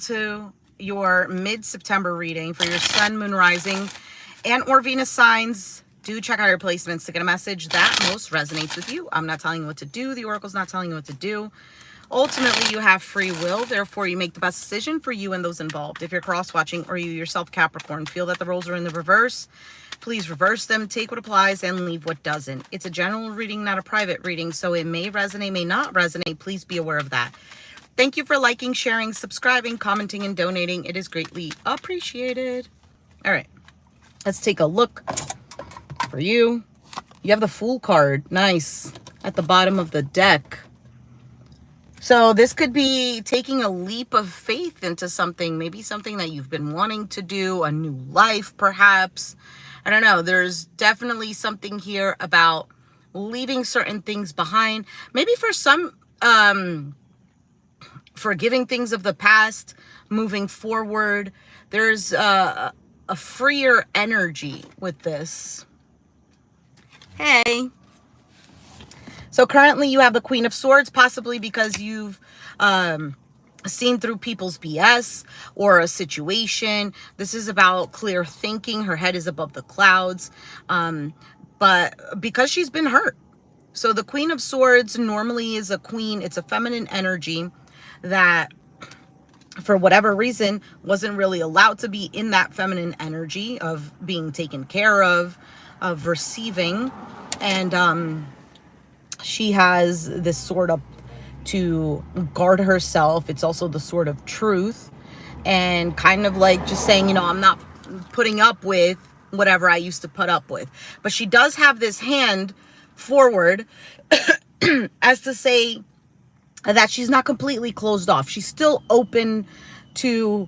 to your mid-September reading for your sun, moon, rising, and or Venus signs. Do check out your placements to get a message that most resonates with you. I'm not telling you what to do. The oracle's not telling you what to do. Ultimately, you have free will. Therefore, you make the best decision for you and those involved. If you're cross-watching or you yourself, Capricorn, feel that the roles are in the reverse, please reverse them, take what applies, and leave what doesn't. It's a general reading, not a private reading, so it may resonate, may not resonate. Please be aware of that. Thank you for liking, sharing, subscribing, commenting, and donating. It is greatly appreciated. All right, let's take a look for you. You have the Fool card. Nice. At the bottom of the deck. So this could be taking a leap of faith into something, maybe something that you've been wanting to do, a new life perhaps. I don't know. There's definitely something here about leaving certain things behind. Maybe for some, forgiving things of the past, moving forward. There's a freer energy with this. Hey. So currently you have the Queen of Swords, possibly because you've seen through people's BS or a situation. This is about clear thinking. Her head is above the clouds. But because she's been hurt. So the Queen of Swords normally is a queen. It's a feminine energy that for whatever reason wasn't really allowed to be in that feminine energy of being taken care of receiving. And she has this sword up to guard herself. It's also the sword of truth, and kind of like just saying, you know, I'm not putting up with whatever I used to put up with. But she does have this hand forward as to say that she's not completely closed off. She's still open to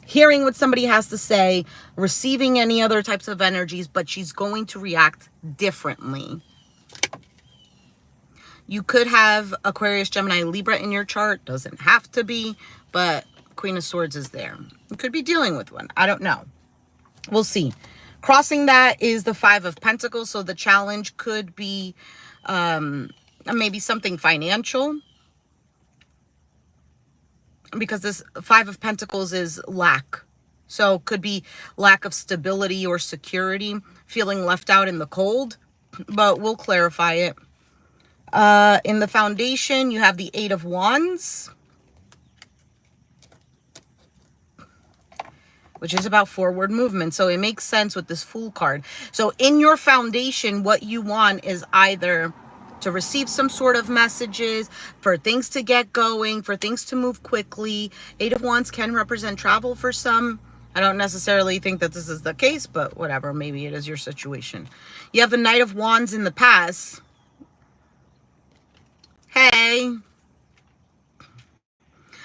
hearing what somebody has to say, receiving any other types of energies, but she's going to react differently. You could have Aquarius, Gemini, Libra in your chart. Doesn't have to be, but Queen of Swords is there. You could be dealing with one. I don't know. We'll see. Crossing that is the Five of Pentacles. So the challenge could be maybe something financial, because this Five of Pentacles is lack. So could be lack of stability or security, feeling left out in the cold, but we'll clarify it. In the foundation, you have the Eight of Wands, which is about forward movement. So it makes sense with this Fool card. So in your foundation, what you want is either to receive some sort of messages, for things to get going, for things to move quickly. Eight of Wands can represent travel for some. I don't necessarily think that this is the case, but whatever, maybe it is your situation. You have the Knight of Wands in the past. Hey.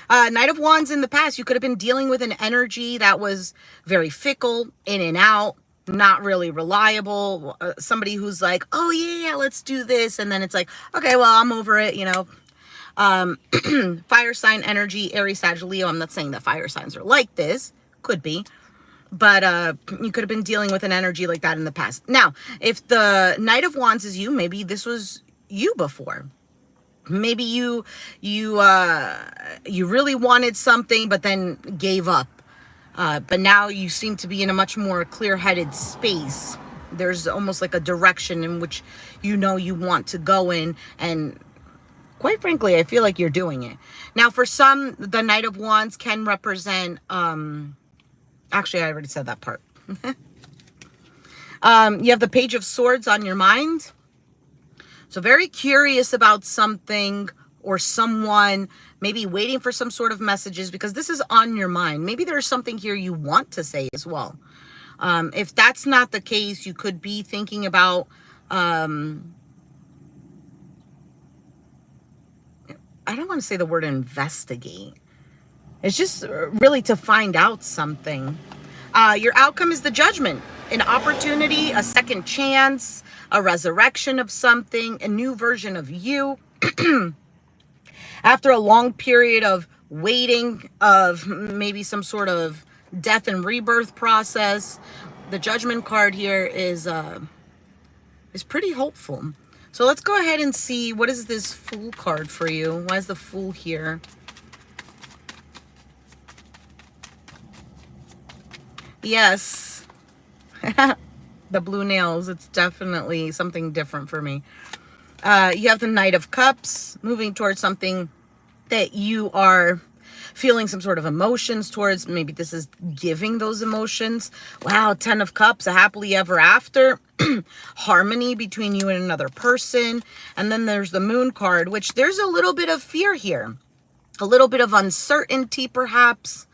Knight of Wands in the past, you could have been dealing with an energy that was very fickle, in and out, not really reliable. Somebody who's like, oh yeah, let's do this. And then it's like, okay, well, I'm over it, you know. Fire sign energy, Aries, Sag, Leo. I'm not saying that fire signs are like this. Could be. But you could have been dealing with an energy like that in the past. Now, if the Knight of Wands is you, maybe this was you before. Maybe you really wanted something, but then gave up. But now you seem to be in a much more clear-headed space. There's almost like a direction in which you know you want to go in. And quite frankly, I feel like you're doing it. Now, for some, the Knight of Wands can represent... actually, I already said that part. You have the Page of Swords on your mind. So very curious about something or someone, maybe waiting for some sort of messages, because this is on your mind. Maybe there's something here you want to say as well. If that's not the case, you could be thinking about, I don't want to say the word investigate. It's just really to find out something. Your outcome is the Judgment, an opportunity, a second chance, a resurrection of something, a new version of you. After a long period of waiting, of maybe some sort of death and rebirth process, the Judgment card here is pretty hopeful. So let's go ahead and see, what is this Fool card for you? Why is the Fool here? Yes. The blue nails, it's definitely something different for me. You have the Knight of Cups, moving towards something that you are feeling some sort of emotions towards. Maybe this is giving those emotions. Wow, 10 of Cups, a happily ever after. Harmony between you and another person. And then there's the Moon card, which there's a little bit of fear here. A little bit of uncertainty, perhaps.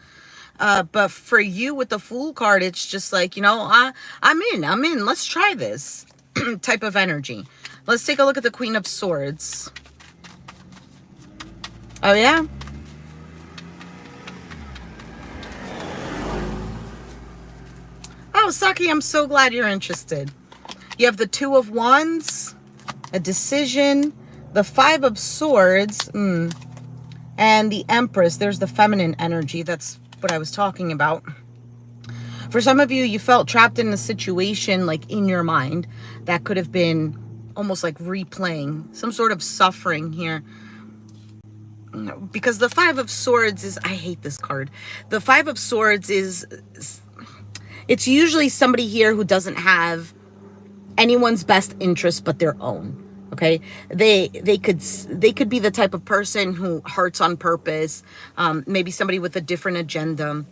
But for you with the Fool card, it's just like, you know, I'm in. Let's try this type of energy. Let's take a look at the Queen of Swords. Oh, yeah? Oh, Saki, I'm so glad you're interested. You have the Two of Wands, a decision, the Five of Swords, and the Empress. There's the feminine energy. That's what I was talking about. For some of you, you felt trapped in a situation, like in your mind, that could have been almost like replaying some sort of suffering here. Because the Five of Swords is, I hate this card. The Five of Swords is, it's usually somebody here who doesn't have anyone's best interest but their own. Okay, they could be the type of person who hurts on purpose. Maybe somebody with a different agenda.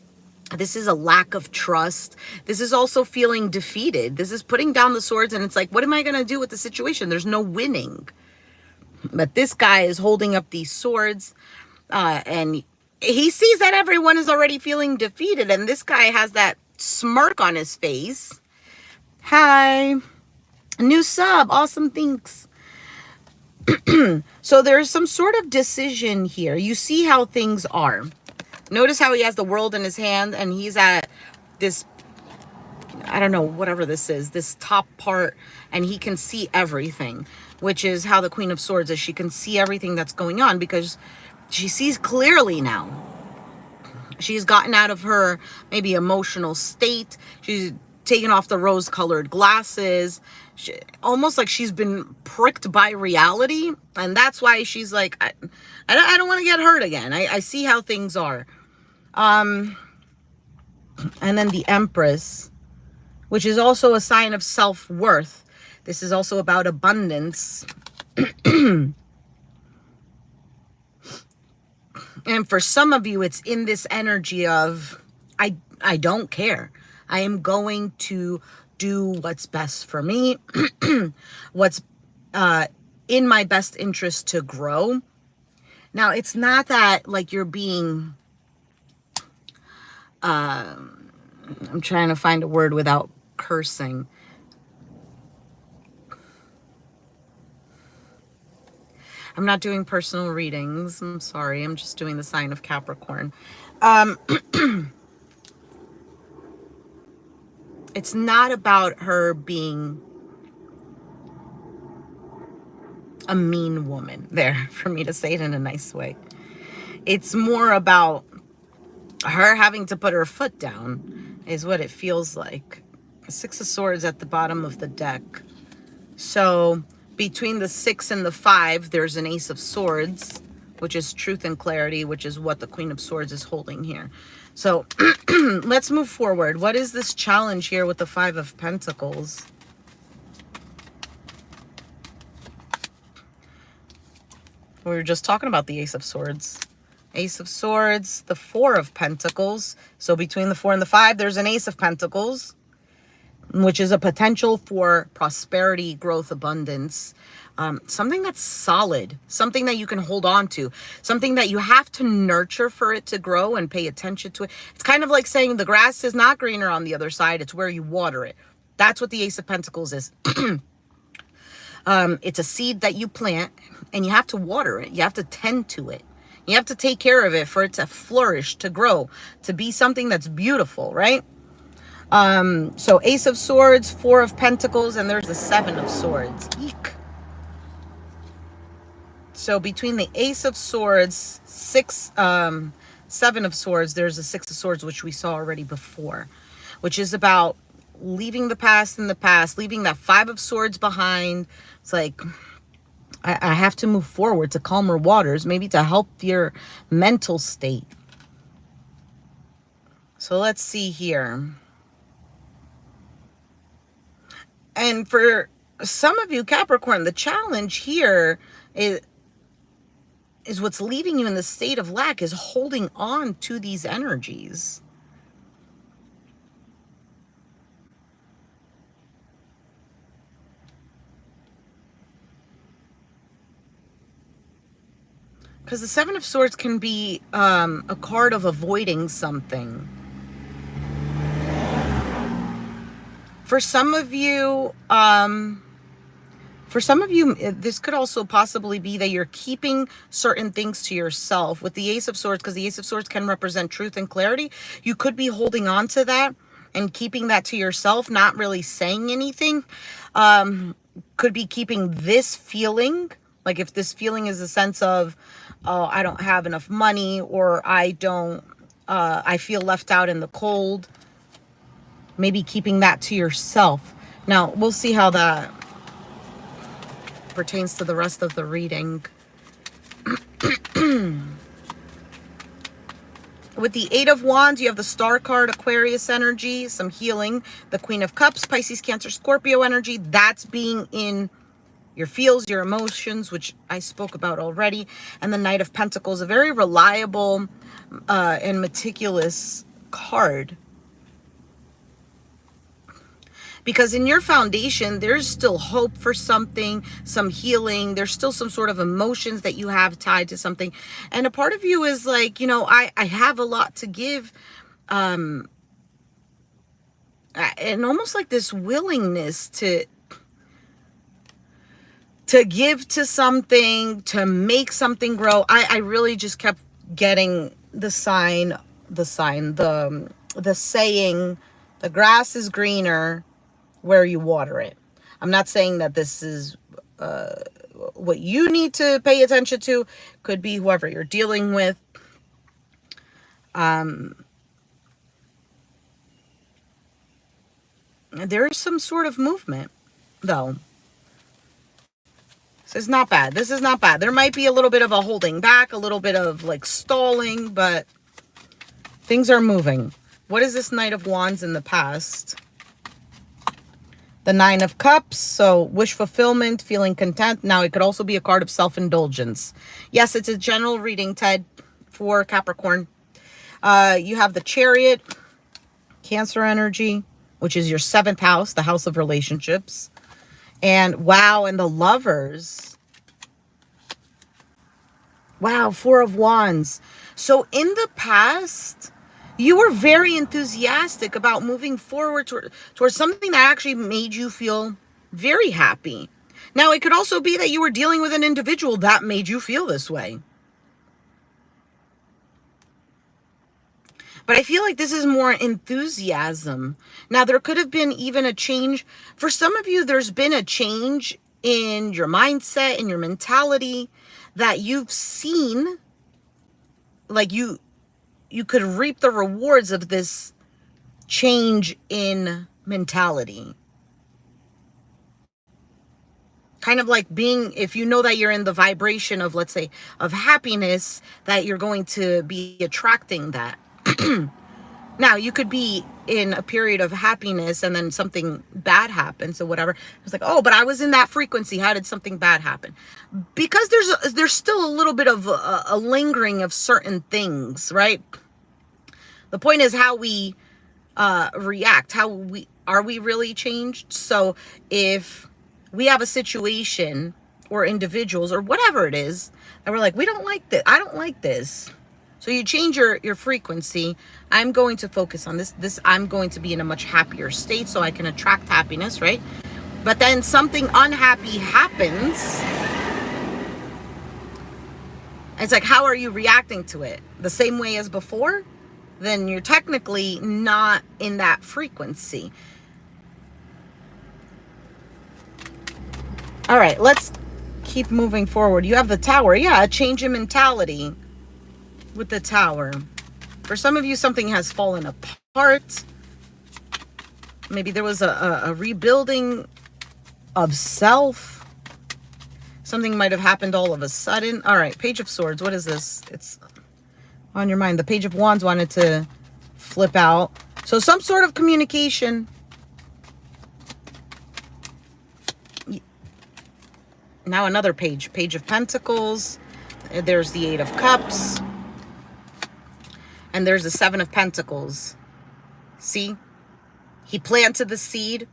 This is a lack of trust. This is also feeling defeated. This is putting down the swords and it's like, what am I going to do with the situation? There's no winning. But this guy is holding up these swords and he sees that everyone is already feeling defeated. And this guy has that smirk on his face. Hi. New sub. Awesome. Thanks. So there's some sort of decision here. You see how things are. Notice how he has the world in his hand and he's at this, I don't know, whatever this is, this top part, and he can see everything, which is how the Queen of Swords is. She can see everything that's going on because she sees clearly now. She's gotten out of her maybe emotional state. She's taken off the rose-colored glasses. Almost like she's been pricked by reality. And that's why she's like, I don't want to get hurt again. I see how things are. And then the Empress, which is also a sign of self-worth. This is also about abundance. And for some of you, it's in this energy of, I don't care. I am going to do what's best for me, what's in my best interest to grow. Now, it's not that like you're being, I'm trying to find a word without cursing. I'm not doing personal readings. I'm sorry. I'm just doing the sign of Capricorn. It's not about her being a mean woman there, for me to say it in a nice way. It's more about her having to put her foot down is what it feels like. Six of Swords at the bottom of the deck. So between the 6 and the 5, there's an Ace of Swords, which is truth and clarity, which is what the Queen of Swords is holding here. So let's move forward. What is this challenge here with the 5 of Pentacles? We were just talking about the Ace of Swords. Ace of Swords, the 4 of Pentacles. So between the 4 and the 5, there's an Ace of Pentacles, which is a potential for prosperity, growth, abundance. Something that's solid, something that you can hold on to, something that you have to nurture for it to grow and pay attention to it. It's kind of like saying the grass is not greener on the other side. It's where you water it. That's what the Ace of Pentacles is. It's a seed that you plant and you have to water it. You have to tend to it. You have to take care of it for it to flourish, to grow, to be something that's beautiful, right? So Ace of Swords, 4 of Pentacles, and there's the 7 of Swords. Eek. So between the Ace of Swords, 7 of Swords, there's the 6 of Swords, which we saw already before, which is about leaving the past in the past, leaving that 5 of Swords behind. It's like, I have to move forward to calmer waters, maybe to help your mental state. So let's see here. And for some of you, Capricorn, the challenge here is what's leaving you in the state of lack is holding on to these energies. Because the Seven of Swords can be a card of avoiding something. For some of you, this could also possibly be that you're keeping certain things to yourself. With the Ace of Swords, because the Ace of Swords can represent truth and clarity, you could be holding on to that and keeping that to yourself, not really saying anything. Could be keeping this feeling, like if this feeling is a sense of, oh, I don't have enough money, or I feel left out in the cold. Maybe keeping that to yourself. Now, we'll see how that pertains to the rest of the reading. With the Eight of Wands, you have the Star card, Aquarius energy, some healing. The Queen of Cups, Pisces, Cancer, Scorpio energy. That's being in your feels, your emotions, which I spoke about already. And the Knight of Pentacles, a very reliable and meticulous card. Because in your foundation, there's still hope for something, some healing. There's still some sort of emotions that you have tied to something. And a part of you is like, you know, I have a lot to give. And almost like this willingness to give to something, to make something grow. I really just kept getting the saying, the grass is greener where you water it. I'm not saying that this is what you need to pay attention to. Could be whoever you're dealing with. There's some sort of movement, though. This is not bad. This is not bad. There might be a little bit of a holding back, a little bit of like stalling, but things are moving. What is this Knight of Wands in the past? The Nine of Cups, so wish fulfillment, feeling content. Now, it could also be a card of self-indulgence. Yes, it's a general reading, Ted, for Capricorn. You have the Chariot, Cancer energy, which is your 7th house, the house of relationships. And wow, and the Lovers. Wow, 4 of Wands. So in the past, you were very enthusiastic about moving forward towards something that actually made you feel very happy. Now, it could also be that you were dealing with an individual that made you feel this way. But I feel like this is more enthusiasm. Now, there could have been even a change. For some of you, there's been a change in your mindset and your mentality that you've seen, like you could reap the rewards of this change in mentality. Kind of like being, if you know that you're in the vibration of, let's say, of happiness, that you're going to be attracting that. Now, you could be in a period of happiness and then something bad happens or whatever. It's like, oh, but I was in that frequency. How did something bad happen? Because there's still a little bit of a lingering of certain things, right? The point is how we react. Are we really changed? So if we have a situation or individuals or whatever it is, and we're like, we don't like this. I don't like this. So you change your frequency. I'm going to focus on this. I'm going to be in a much happier state so I can attract happiness, right? But then something unhappy happens. It's like, how are you reacting to it? The same way as before? Then you're technically not in that frequency. All right, let's keep moving forward. You have the Tower. Yeah, a change in mentality. With the Tower. For some of you, something has fallen apart. Maybe there was a rebuilding of self. Something might have happened all of a sudden. All right, Page of Swords. What is this? It's on your mind. The Page of Wands wanted to flip out. So some sort of communication. Now another page. Page of Pentacles. There's the Eight of Cups. And there's the Seven of Pentacles. See? He planted the seed.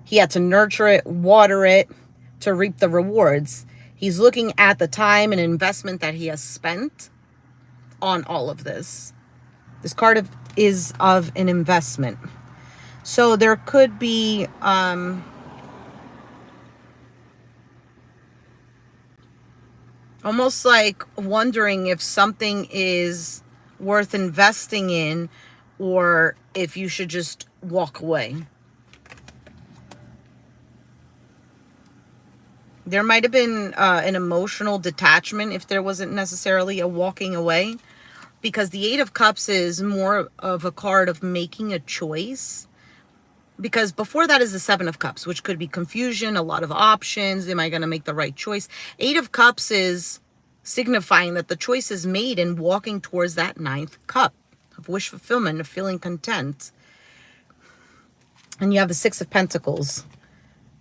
He had to nurture it, water it to reap the rewards. He's looking at the time and investment that he has spent on all of this. This card is of an investment. So there could be almost like wondering if something is worth investing in or if you should just walk away. There might have been an emotional detachment if there wasn't necessarily a walking away, because the Eight of Cups is more of a card of making a choice. Because before that is the Seven of Cups, which could be confusion, a lot of options. Am I going to make the right choice? Eight of Cups is signifying that the choice is made and walking towards that ninth cup of wish fulfillment, of feeling content. And you have the Six of Pentacles.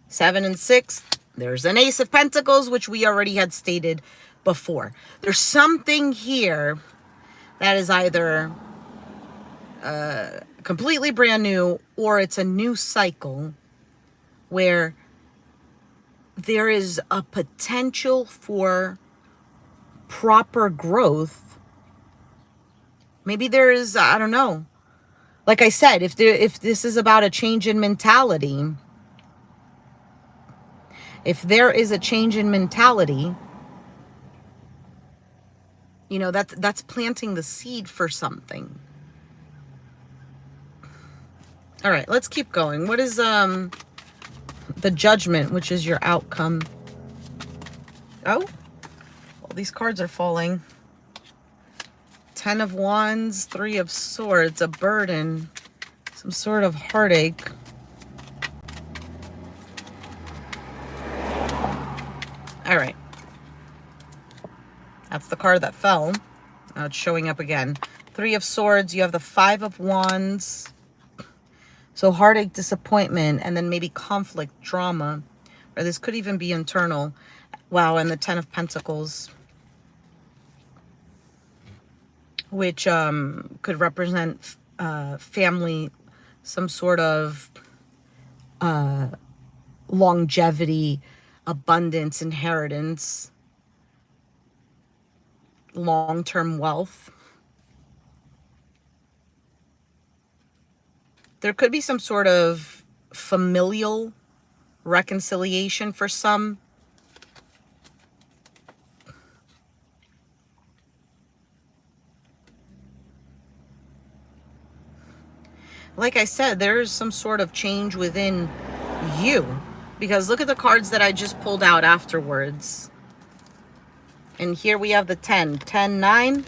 7 and 6. There's an Ace of Pentacles, which we already had stated before. There's something here that is either completely brand new, or it's a new cycle where there is a potential for proper growth. Maybe there is, I don't know. Like I said, if this is about a change in mentality, if there is a change in mentality, you know, that's planting the seed for something. All right, let's keep going. What is the Judgment, which is your outcome? Oh, all these cards are falling. 10 of Wands, 3 of Swords, a burden, some sort of heartache. All right. That's the card that fell. Now it's showing up again. 3 of Swords, you have the 5 of Wands. So heartache, disappointment, and then maybe conflict, drama. Or this could even be internal. Wow, and the 10 of Pentacles, which could represent family, some sort of longevity, abundance, inheritance, long-term wealth. There could be some sort of familial reconciliation for some. Like I said, there is some sort of change within you, because look at the cards that I just pulled out afterwards. And here we have the 10, 10, 9.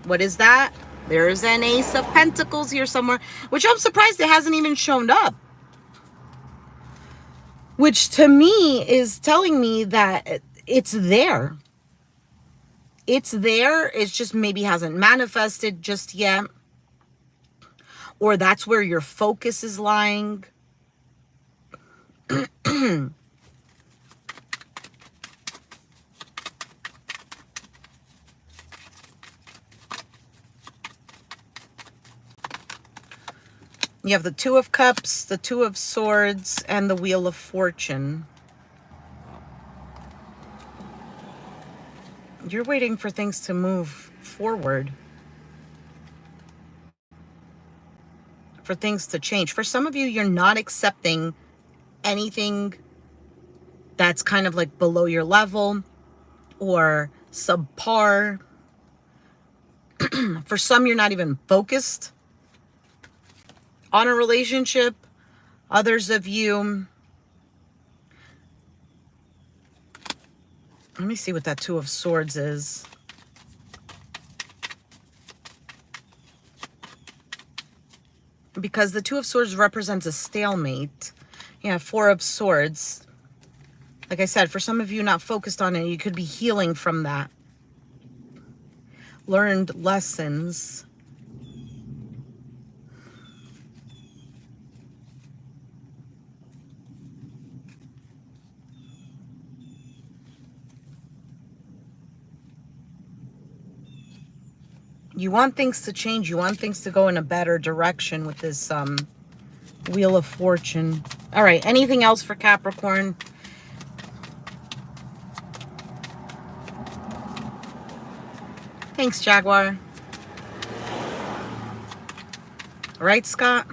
What is that? There's an Ace of Pentacles here somewhere, which I'm surprised it hasn't even shown up. Which to me is telling me that it's there. It's there. It's just maybe hasn't manifested just yet. Or that's where your focus is lying. You have the 2 of Cups, the 2 of Swords, and the Wheel of Fortune. You're waiting for things to move forward. For things to change. For some of you, you're not accepting anything that's kind of like below your level or subpar. For some, you're not even focused on a relationship. Others of you, let me see what that 2 of Swords is. Because the 2 of Swords represents a stalemate. Yeah, 4 of Swords. Like I said, for some of you not focused on it, you could be healing from that. Learned lessons. You want things to change. You want things to go in a better direction with this Wheel of Fortune. All right, anything else for Capricorn? Thanks, Jaguar. All right, Scott.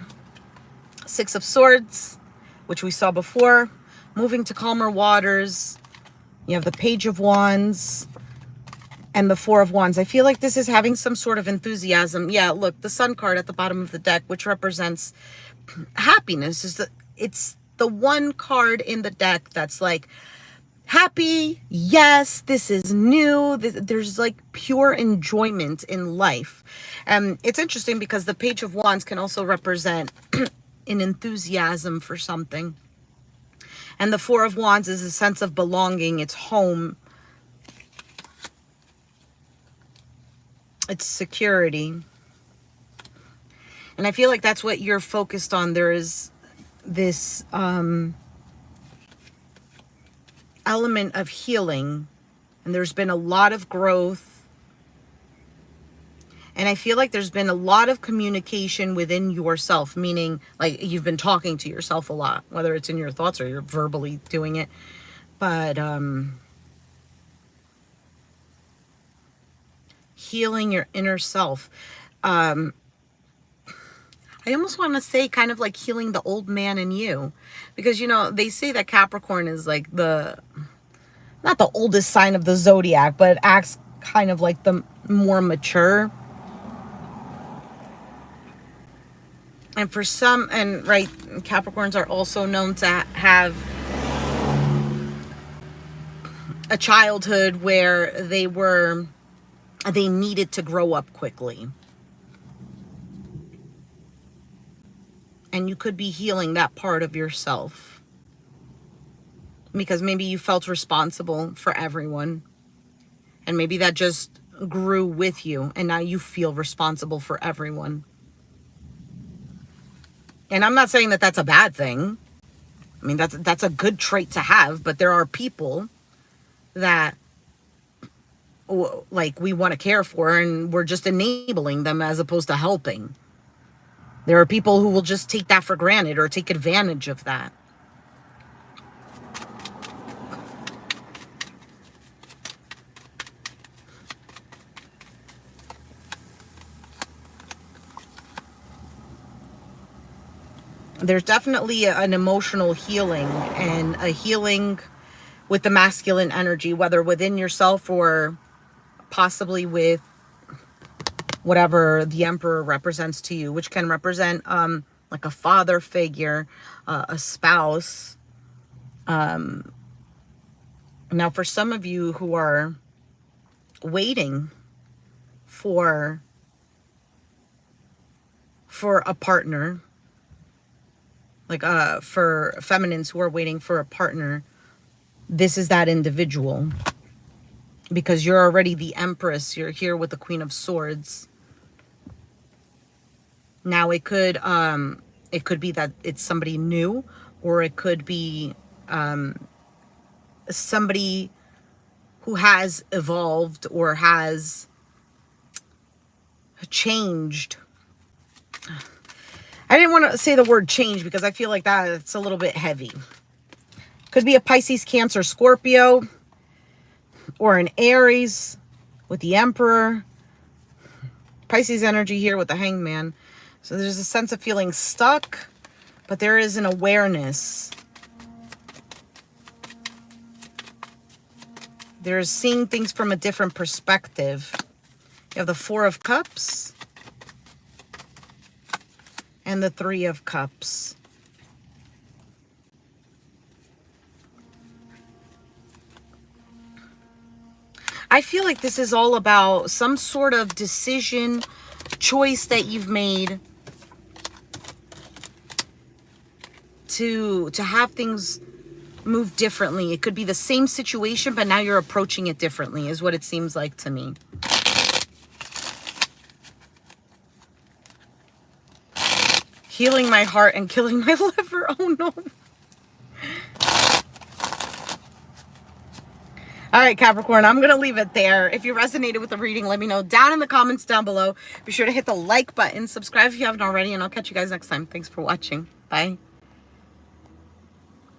Six of Swords, which we saw before. Moving to calmer waters. You have the Page of Wands and the Four of Wands. I feel like this is having some sort of enthusiasm. Yeah, look, the Sun card at the bottom of the deck, which represents happiness. It's the one card in the deck that's like, happy, yes, this is new. There's like pure enjoyment in life. It's interesting because the Page of Wands can also represent an enthusiasm for something. And the Four of Wands is a sense of belonging. It's home. It's security. And I feel like that's what you're focused on. There is this element of healing, and there's been a lot of growth, and I feel like there's been a lot of communication within yourself, meaning like you've been talking to yourself a lot, whether it's in your thoughts or you're verbally doing it. But healing your inner self. I almost want to say kind of like healing the old man in you, because, you know, they say that Capricorn is like not the oldest sign of the zodiac, but it acts kind of like the more mature. And for some, and right, Capricorns are also known to have a childhood where they needed to grow up quickly. And you could be healing that part of yourself, because maybe you felt responsible for everyone, and maybe that just grew with you, and now you feel responsible for everyone. And I'm not saying that that's a bad thing. I mean, that's a good trait to have, but there are people that like we want to care for, and we're just enabling them as opposed to helping. There are people who will just take that for granted or take advantage of that. There's definitely an emotional healing, and a healing with the masculine energy, whether within yourself or possibly with whatever the Emperor represents to you, which can represent like a father figure, a spouse. Now, for some of you who are waiting for a partner, like for feminines who are waiting for a partner, this is that individual, because you're already the Empress. You're here with the Queen of Swords. Now it could be that it's somebody new, or it could be somebody who has evolved or has changed. I didn't want to say the word change because I feel like it's a little bit heavy. Could be a Pisces, Cancer, Scorpio, or an Aries with the Emperor. Pisces energy here with the Hangman. So there's a sense of feeling stuck, but there is an awareness. There's seeing things from a different perspective. You have the Four of Cups and the Three of Cups. I feel like this is all about some sort of decision, choice that you've made to have things move differently. It could be the same situation, but now you're approaching it differently, is what it seems like to me. Healing my heart and killing my liver. Oh no. All right, Capricorn, I'm going to leave it there. If you resonated with the reading, let me know down in the comments down below. Be sure to hit the like button, subscribe if you haven't already, and I'll catch you guys next time. Thanks for watching. Bye.